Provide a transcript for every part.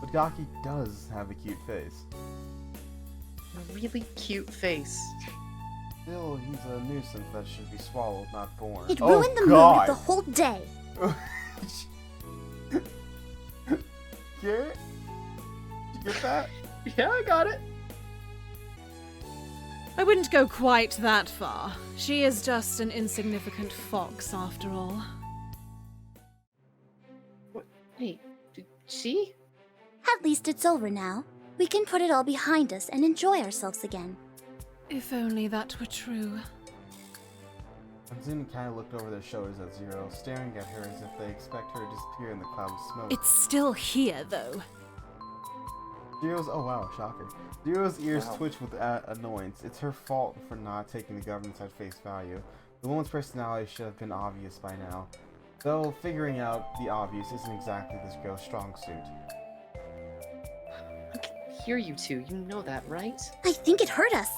But Gaki does have a cute face. A really cute face. Still, he's a nuisance that should be swallowed, not born. It ruined the mood God. of the whole day. Garrett? Did you get that? Yeah, I got it. I wouldn't go quite that far. She is just an insignificant fox, after all. Wait, did she? At least it's over now. We can put it all behind us and enjoy ourselves again. If only that were true. Zun kind of looked over their shoulders at Zero, staring at her as if they expect her to disappear in the cloud of smoke. It's still here, though. Oh wow, shocker. Zero's ears twitch with annoyance. It's her fault for not taking the governance at face value. The woman's personality should have been obvious by now. Though figuring out the obvious isn't exactly this girl's strong suit. I can hear you two, you know that, right? I think it hurt us.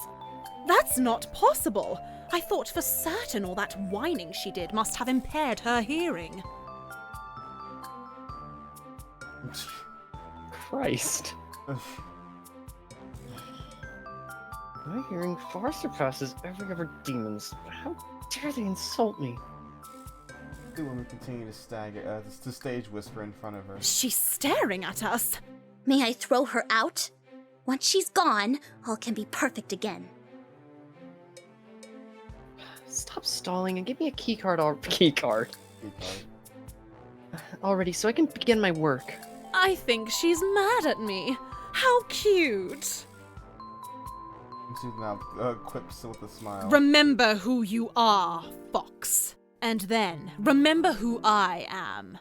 That's not possible! I thought for certain all that whining she did must have impaired her hearing. Christ. My hearing far surpasses every other demon's. How dare they insult me? The woman continued to stage whisper in front of her. She's staring at us! May I throw her out? Once she's gone, all can be perfect again. Stop stalling and give me a keycard already so I can begin my work. I think she's mad at me. How cute! She now quips with a smile. Remember who you are, Fox. And then, remember who I am.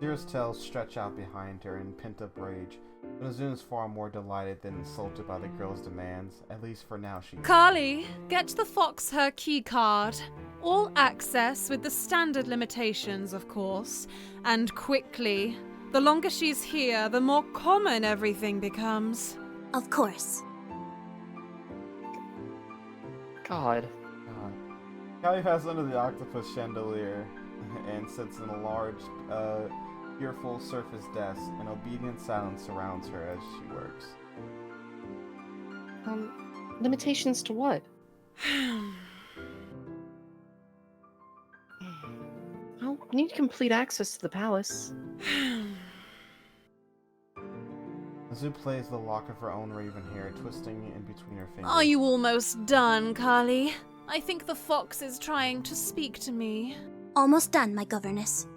Zero's tail stretched out behind her in pent-up rage. But Azun is far more delighted than insulted by the girl's demands. At least for now she is. Carly, get the Fox her key card. All access with the standard limitations, of course. And quickly. The longer she's here, the more common everything becomes. Of course. God. Callie passes under the octopus chandelier and sits in a large, fearful surface desk. An obedient silence surrounds her as she works. Limitations to what? I'll need complete access to the palace. Azu plays the lock of her own raven hair, twisting in between her fingers. Are you almost done, Carly? I think the Fox is trying to speak to me. Almost done, my governess.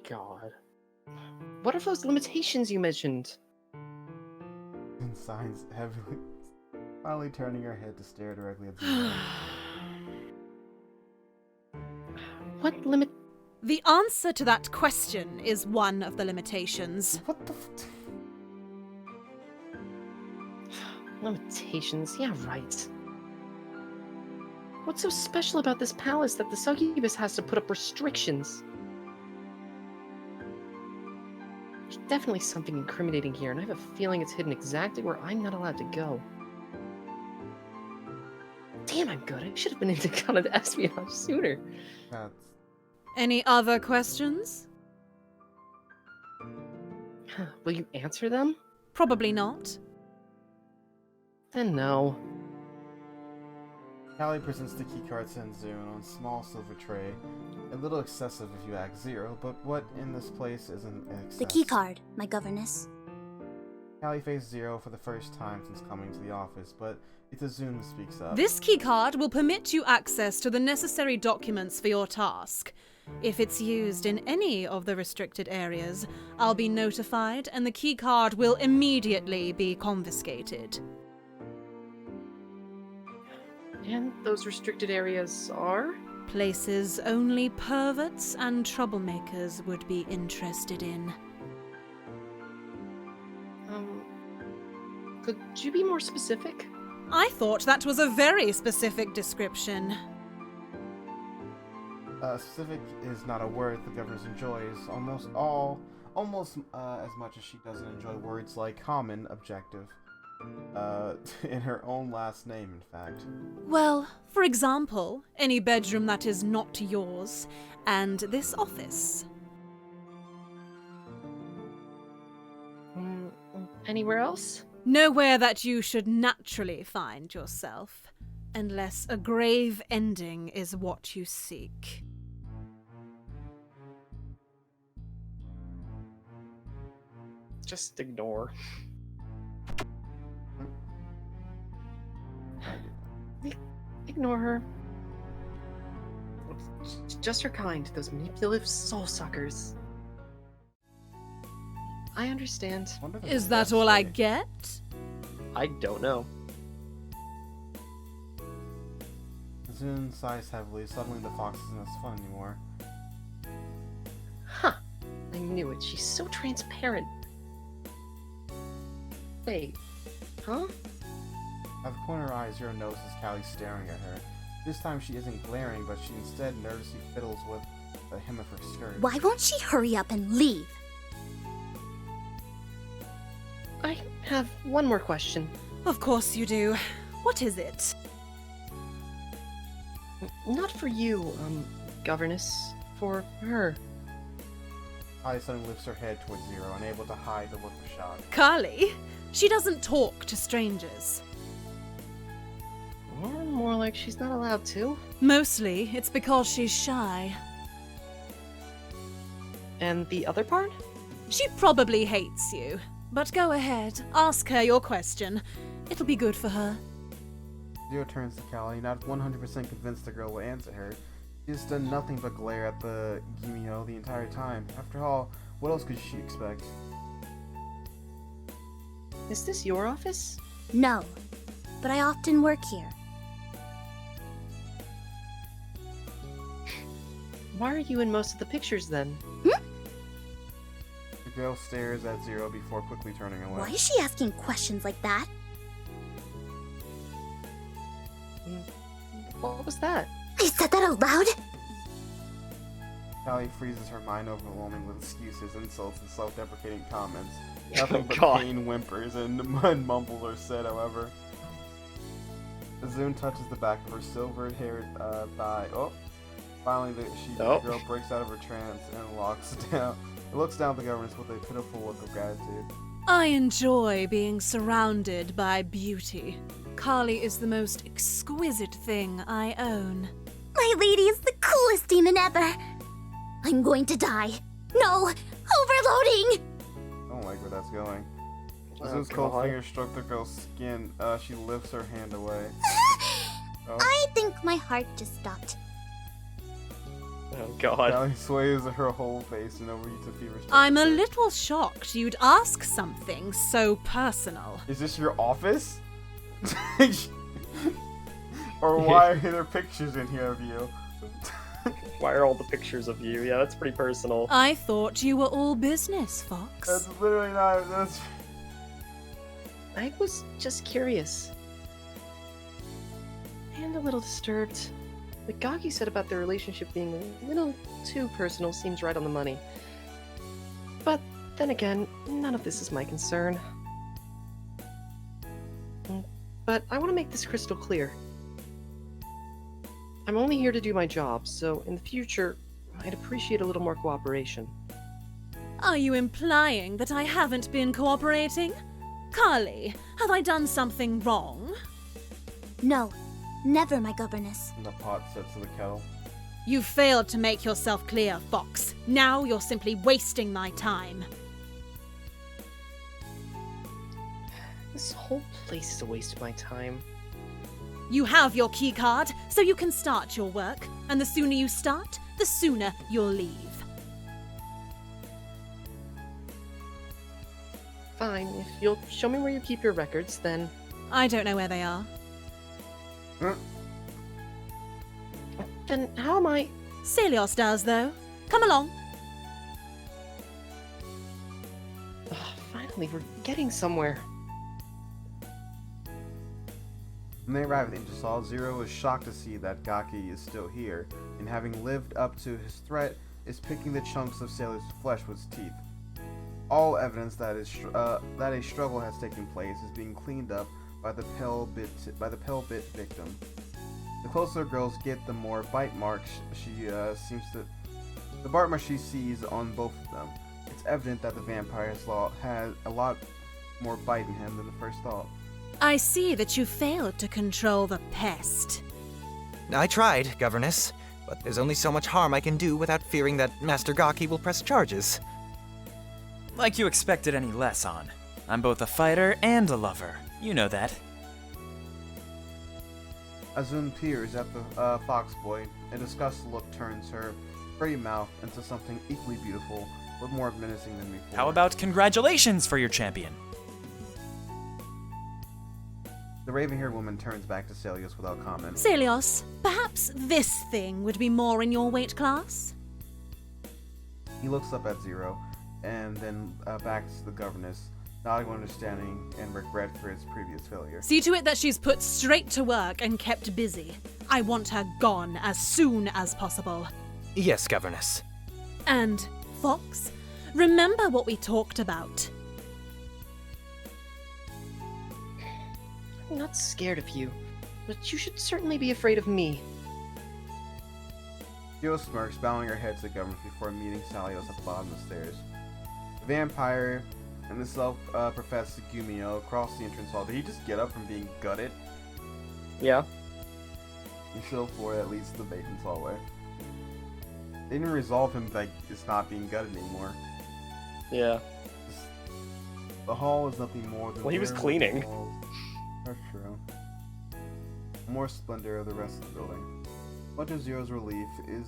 God. What are those limitations you mentioned? And sighs heavily, finally turning her head to stare directly at Zero. What limit? The answer to that question is one of the limitations. What the Limitations, yeah, right. What's so special about this palace that the succubus has to put up restrictions? There's definitely something incriminating here, and I have a feeling it's hidden exactly where I'm not allowed to go. Damn, I'm good. I should have been into kind of espionage sooner. That's... Any other questions? Will you answer them? Probably not. Then no. Callie presents the keycard to Zun on a small silver tray. A little excessive if you ask Zero, but what in this place isn't excess? The key card, my governess. Callie faced Zero for the first time since coming to the office, but it's Azun who speaks up. This keycard will permit you access to the necessary documents for your task. If it's used in any of the restricted areas, I'll be notified and the keycard will immediately be confiscated. And those restricted areas are? Places only perverts and troublemakers would be interested in. Could you be more specific? I thought that was a very specific description. Specific is not a word the governess enjoys almost as much as she doesn't enjoy words like common, objective. In her own last name, in fact. Well, for example, any bedroom that is not yours, and this office. Anywhere else? Nowhere that you should naturally find yourself, unless a grave ending is what you seek. Just ignore. Ignore her. Just her kind, those manipulative soul suckers. I understand. Is that all I get? I don't know. Zune sighs heavily. Suddenly the fox isn't as fun anymore. Huh. I knew it. She's so transparent. Wait. Huh? At the corner of her eye, Zero notices Callie staring at her. This time she isn't glaring, but she instead nervously fiddles with the hem of her skirt. Why won't she hurry up and leave? I have one more question. Of course you do. What is it? Not for you, governess. For her. Callie suddenly lifts her head towards Zero, unable to hide the look of shock. Carly? She doesn't talk to strangers. Or more like she's not allowed to. Mostly, it's because she's shy. And the other part? She probably hates you. But go ahead, ask her your question. It'll be good for her. Zero turns to Callie, not 100% convinced the girl will answer her. She's done nothing but glare at the Gimio the entire time. After all, what else could she expect? Is this your office? No, but I often work here. Why are you in most of the pictures then? The girl stares at Zero before quickly turning away. Why is she asking questions like that? What was that? I said that out loud? Callie freezes her mind overwhelming with excuses, insults, and self-deprecating comments. Nothing but God. pain whimpers and mumbles are said, however. Zune touches the back of her silver-haired thigh. Oh! Finally, the girl breaks out of her trance and looks down at the governess with a pitiful look of gratitude. I enjoy being surrounded by beauty. Carly is the most exquisite thing I own. My lady is the coolest demon ever. I'm going to die. No! Overloading! I don't like where that's going. As Oh, Zune's cold God. fingers stroke the girl's skin, she lifts her hand away. Oh. I think my heart just stopped. Oh god. Callie sways her whole face and overeats a feverish. I'm a little shocked you'd ask something so personal. Is this your office? Or why are there pictures in here of you? Why are all the pictures of you? Yeah, that's pretty personal. I thought you were all business, Fox. That's literally not. That's. I was just curious. And a little disturbed. What Gaki said about their relationship being a little too personal seems right on the money. But then again, none of this is my concern. But I want to make this crystal clear. I'm only here to do my job, so in the future, I'd appreciate a little more cooperation. Are you implying that I haven't been cooperating? Carly, have I done something wrong? No, never, my governess. The pot sets to the kettle. You failed to make yourself clear, Fox. Now you're simply wasting my time. This whole place is a waste of my time. You have your key card, so you can start your work. And the sooner you start, the sooner you'll leave. Fine, if you'll show me where you keep your records, then... I don't know where they are. Then how am I... Celios does, though. Come along. Finally, we're getting somewhere. When they arrive at Ingersoll, Zero is shocked to see that Gaki is still here, and having lived up to his threat, is picking the chunks of Sailor's flesh with his teeth. All evidence that a struggle has taken place is being cleaned up by the pale bit victim. The closer girls get, the more bite marks the bite marks she sees on both of them. It's evident that the vampire has more bite in him than the first thought. I see that you failed to control the pest. I tried, Governess, but there's only so much harm I can do without fearing that Master Gaki will press charges. Like you expected any less, On. I'm both a fighter and a lover. You know that. Azun peers at the fox boy. A disgusted look turns her pretty mouth into something equally beautiful, but more menacing than before. How about congratulations for your champion? The raven-haired woman turns back to Celios without comment. Celios, perhaps this thing would be more in your weight class? He looks up at Zero, and then back to the governess, nodding understanding and regret for his previous failure. See to it that she's put straight to work and kept busy. I want her gone as soon as possible. Yes, Governess. And, Fox, remember what we talked about. I'm not scared of you, but you should certainly be afraid of me. Zero smirks, bowing her head to the governess before meeting Celios at the bottom of the stairs. The vampire and the self-professed Gumio across the entrance hall. Did he just get up from being gutted? Yeah. He's still for at least the Bacon's hallway. They didn't resolve him like it's not being gutted anymore. Yeah. The hall is nothing more than. Well, he was bare cleaning. walls. That's true. More splendor of the rest of the building. Much of Zero's relief is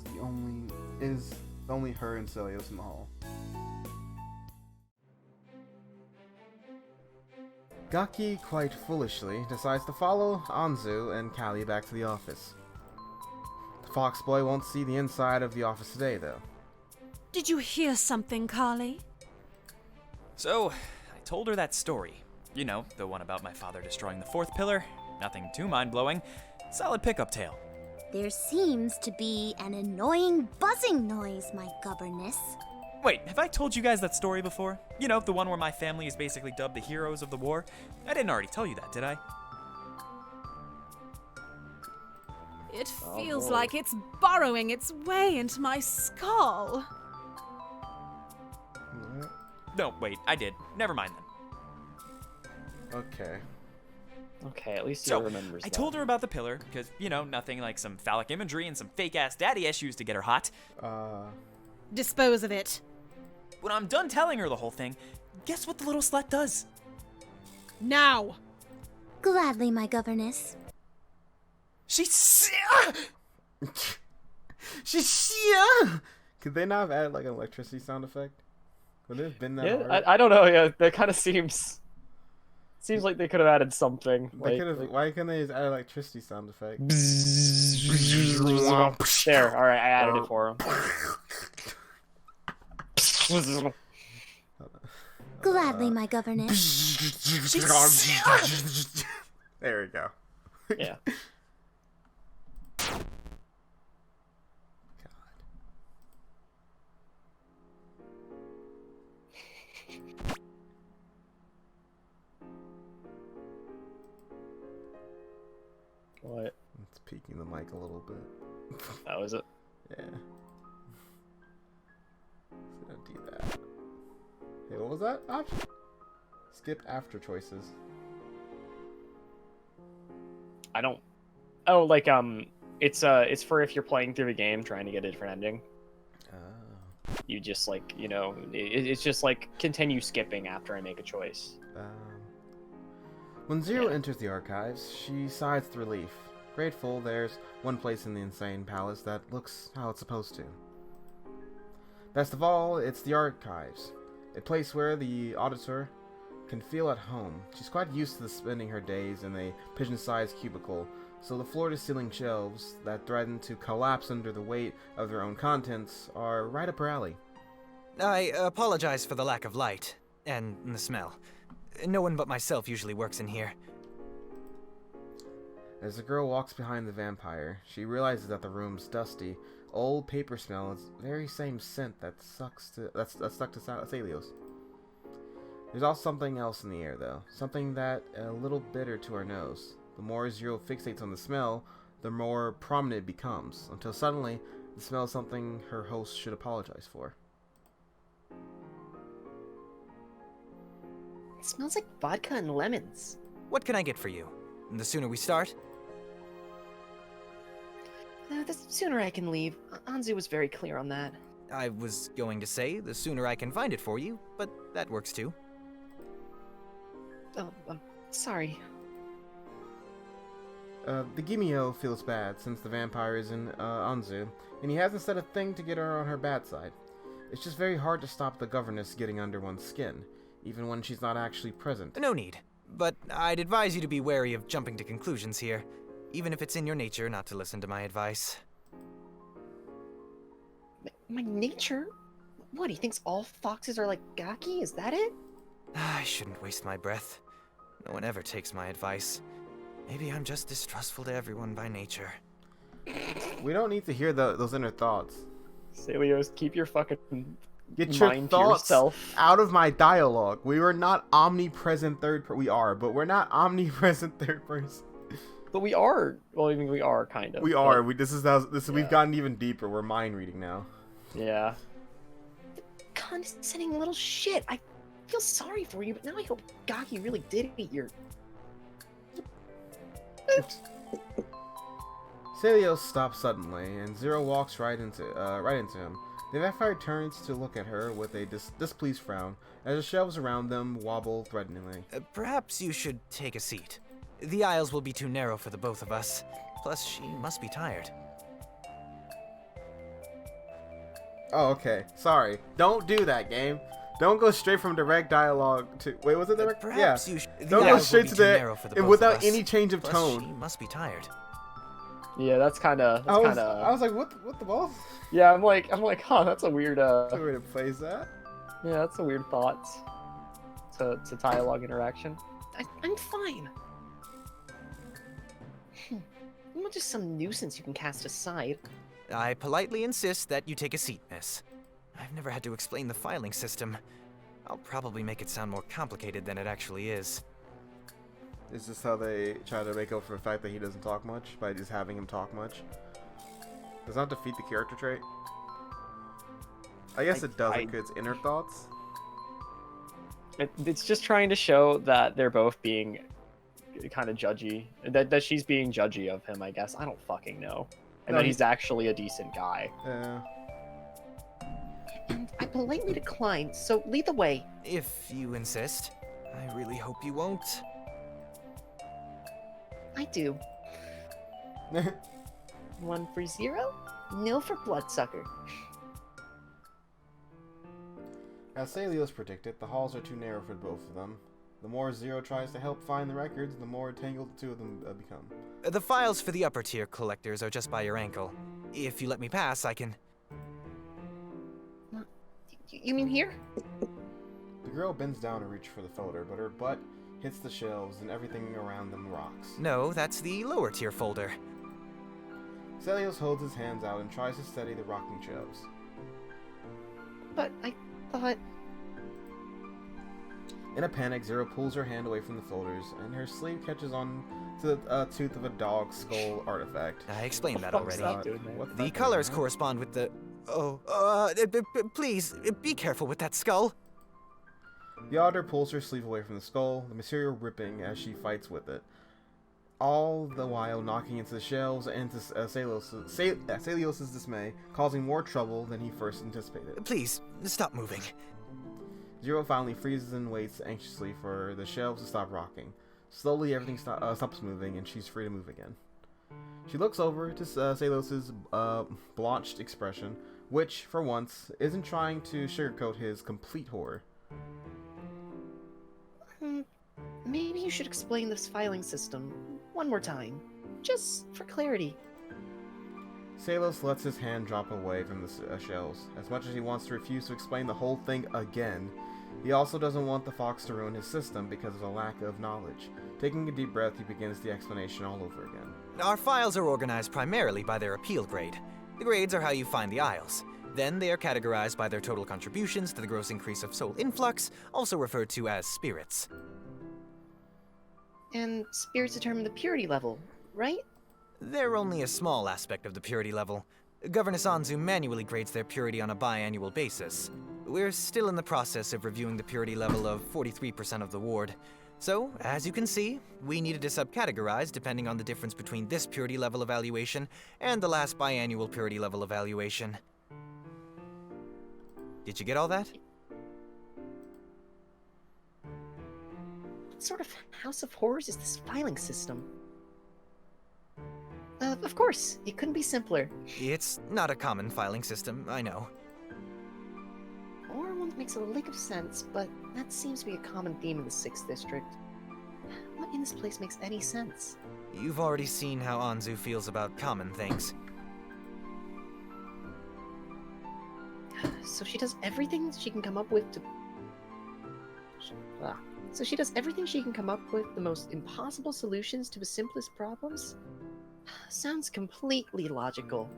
only her and Celios in the hall. Gaki, quite foolishly, decides to follow Anzu and Callie back to the office. The fox boy won't see the inside of the office today, though. Did you hear something, Carly? So, I told her that story. You know, the one about my father destroying the fourth pillar. Nothing too mind-blowing. Solid pickup tale. There seems to be an annoying buzzing noise, my governess. Wait, have I told you guys that story before? You know, the one where my family is basically dubbed the heroes of the war? I didn't already tell you that, did I? It feels boy. like it's burrowing its way into my skull. No, wait, I did. Never mind then. Okay. Okay, at least he So, remembers I that. told her about the pillar, because, you know, nothing like some phallic imagery and some fake-ass daddy issues to get her hot. Dispose of it. When I'm done telling her the whole thing, guess what the little slut does? Now! Gladly, my governess. She's... Could they not have added like an electricity sound effect? Would it have been that Yeah, hard? I don't know. Yeah, that kind of seems like they could have added something. They could have. Why couldn't they just add electricity sound effect? There. All right, I added it for him. Gladly, my governess. There we go. Yeah. What? It's peeking the mic a little bit. Oh, is it? Yeah. So don't do that. Hey, what was that option? Skip after choices. I don't. Oh, like it's for if you're playing through the game trying to get a different ending. Oh. You just like it's just like continue skipping after I make a choice. When Zero Yeah. enters the archives, she sighs with relief. Grateful there's one place in the insane palace that looks how it's supposed to. Best of all, it's the archives. A place where the auditor can feel at home. She's quite used to spending her days in a pigeon-sized cubicle, so the floor-to-ceiling shelves that threaten to collapse under the weight of their own contents are right up her alley. I apologize for the lack of light and the smell. No one but myself usually works in here. As the girl walks behind the vampire, she realizes that the room's dusty. Old paper smell is the very same scent that's stuck to Celios. There's also something else in the air, though. Something that a little bitter to our nose. The more Zero fixates on the smell, the more prominent it becomes, until suddenly, the smell is something her host should apologize for. It smells like vodka and lemons. What can I get for you? The sooner we start? The sooner I can leave. Anzu was very clear on that. I was going to say the sooner I can find it for you, but that works too. Oh, I'm sorry. The Gimio feels bad since the vampire is in Anzu, and he hasn't said a thing to get her on her bad side. It's just very hard to stop the governess getting under one's skin, even when she's not actually present. No need, but I'd advise you to be wary of jumping to conclusions here, even if it's in your nature not to listen to my advice. My nature? What, he thinks all foxes are like Gaki? Is that it? I shouldn't waste my breath. No one ever takes my advice. Maybe I'm just distrustful to everyone by nature. We don't need to hear those inner thoughts. Celios, keep your fucking Get your mind to thoughts yourself. out of my dialogue. We are not omnipresent we are, but we're not omnipresent third person. But we are. Well, I mean, we are kind of. We but- are. We've Yeah. gotten even deeper. We're mind reading now. Yeah. Condescending little shit. I feel sorry for you, but now I hope Gaki really did eat your... Celios stops suddenly, and Zero walks right into him. The vampire turns to look at her with a displeased frown, as the shelves around them wobble threateningly. Perhaps you should take a seat. The aisles will be too narrow for the both of us. Plus, she must be tired. Oh, okay. Sorry. Don't do that, game. Don't go straight from direct dialogue to... Wait, was it direct? Perhaps yeah. you should... Don't go straight to the... without any change of Plus, tone. she must be tired. Yeah, that's kind of. I was like, what the balls? Yeah, I'm like, huh, that's a weird. That's a way to phrase that. Yeah, that's a weird thought. To dialogue interaction. I'm fine. I'm not just some nuisance you can cast aside. I politely insist that you take a seat, miss. I've never had to explain the filing system. I'll probably make it sound more complicated than it actually is. Is this how they try to make up for the fact that he doesn't talk much? By just having him talk much? Does not defeat the character trait? I guess it doesn't, because it's inner thoughts. It's just trying to show that they're both being kind of judgy. That she's being judgy of him, I guess. I don't fucking know. And No, that he's actually a decent guy. Yeah. And I politely declined, so lead the way. If you insist. I really hope you won't. I do. 1 for Zero, 0 for Bloodsucker. As Celios predicted, the halls are too narrow for both of them. The more Zero tries to help find the records, the more tangled the two of them become. The files for the upper tier collectors are just by your ankle. If you let me pass, I can... You mean here? The girl bends down to reach for the folder, but her butt hits the shelves and everything around them rocks. No, that's the lower tier folder. Celios holds his hands out and tries to steady the rocking shelves. But I thought... In a panic, Zero pulls her hand away from the folders, and her sleeve catches on to the tooth of a dog skull artifact. I explained that What the fuck's already. that doing there? What's The that colors doing, huh? correspond with the... please, be careful with that skull. The otter pulls her sleeve away from the skull, the material ripping as she fights with it. All the while knocking into the shelves and to Celios' dismay, causing more trouble than he first anticipated. Please, stop moving. Zero finally freezes and waits anxiously for the shelves to stop rocking. Slowly everything stops moving and she's free to move again. She looks over to Celios' blanched expression, which, for once, isn't trying to sugarcoat his complete horror. Maybe you should explain this filing system one more time, just for clarity. Celios lets his hand drop away from the shelves. As much as he wants to refuse to explain the whole thing again, he also doesn't want the fox to ruin his system because of a lack of knowledge. Taking a deep breath, he begins the explanation all over again. Our files are organized primarily by their appeal grade. The grades are how you find the aisles. Then they are categorized by their total contributions to the gross increase of soul influx, also referred to as spirits. And spirits determine the purity level, right? They're only a small aspect of the purity level. Governess Anzu manually grades their purity on a biannual basis. We're still in the process of reviewing the purity level of 43% of the ward. So, as you can see, we needed to subcategorize depending on the difference between this purity level evaluation and the last biannual purity level evaluation. Did you get all that? What sort of house of horrors is this filing system? Of course, it couldn't be simpler. It's not a common filing system, I know. Or one that makes a lick of sense, but that seems to be a common theme in the 6th District. What in this place makes any sense? You've already seen how Anzu feels about common things. So she does everything she can come up with to... So she does everything she can come up with, the most impossible solutions to the simplest problems? Sounds completely logical.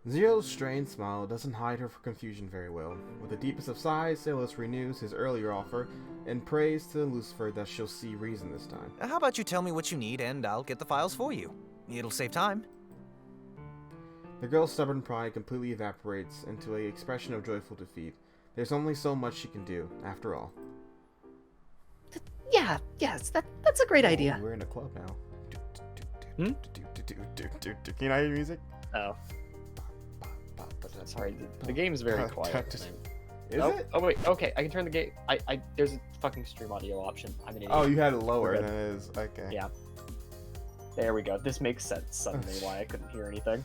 Zero's strained smile doesn't hide her confusion very well. With the deepest of sighs, Salos renews his earlier offer and prays to Lucifer that she'll see reason this time. How about you tell me what you need and I'll get the files for you? It'll save time. The girl's stubborn pride completely evaporates into an expression of joyful defeat. There's only so much she can do, after all. Yes, that's a great idea. We're in a club now. Hmm? Can you not hear music? Oh. Sorry, the game's very quiet. Is Nope. it? Oh wait, okay, I can turn the game. There's a fucking stream audio option. I'm an idiot. Oh, you had it lower We're than good. it is. Okay. Yeah. There we go. This makes sense suddenly why I couldn't hear anything.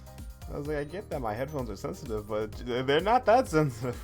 I was like, I get that my headphones are sensitive, but they're not that sensitive.